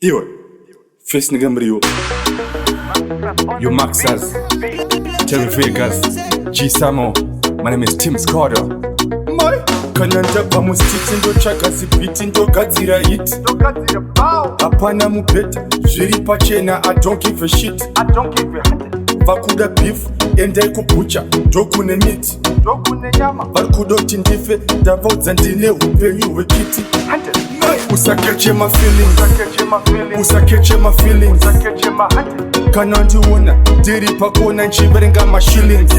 Iwe, face nigga mrio. Yo Maxus, Vegas, G Samo. My name is Timz Carter. My kananda pamusitsi ndotsvaga zibhiti ndogadzira hit. Hapana mubhedha zviri pachena, I don't give a shit. Vakuda beef endai kubucha ndokune miti. Vari kuda kuti ndife ndavaudza ndine upenyu hwekiti. Usakeche my feelings, usakeche my feelings. Kana ndiona ndiri pakona nchiverenga my shillings.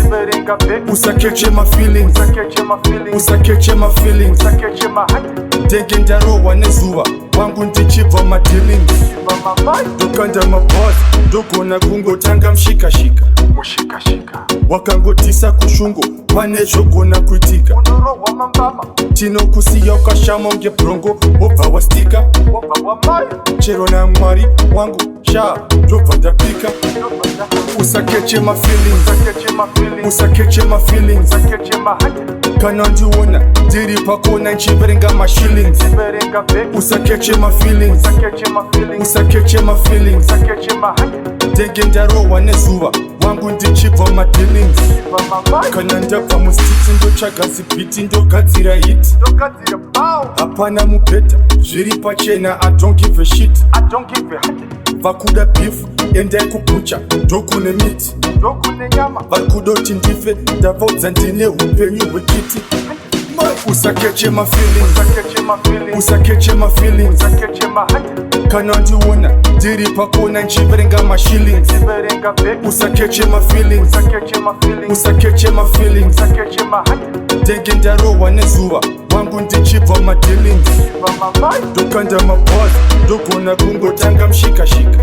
Usakeche my feelings, usakeche my feelings. Ndenge ndarohwa nezuva wangu ndichibva madealings. Ndokanda maboss ndogona kungotanga mushikashika. Wakangotisa kushungo pane zvogona kuitika. Tinokusiya ukashama unge brongo wobva wastika. Chero naMwari wangu sha ndobva ndapika. Usakeche my feelings, usakeche my feelings. Kana ndiona ndiri pakona nchiverenga my shillings. Usakeche my feelings, usakeche my feelings. Ndenge ndarohwa nezuva wangu ndichibva madealings. Kana ndabva musitsi ndotsvaga zibhiti ndogadzira hit. Hapana mubhedha zviri pachena, I don't give a shit. Vakuda beef endai kubucha ndokune miti. Vari kuda kuti ndife ndavaudza ndine upenyu hwekiti. Usakeche my feelings, usakeche my feelings. Kana ndiona ndiri pakona nchiverenga my shillings. Usakeche my feelings, usakeche my feelings. Ndenge ndarohwa nezuva wangu ndichibva madealings. Ndokanda maboss ndogona kungotanga mushikashika.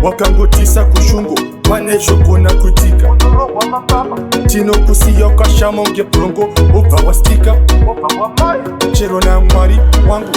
Wakangotisa kushungo pane zvogona kuitika. Tinokusiya ukashama unge brongo wobva wastika. Chero naMwari wangu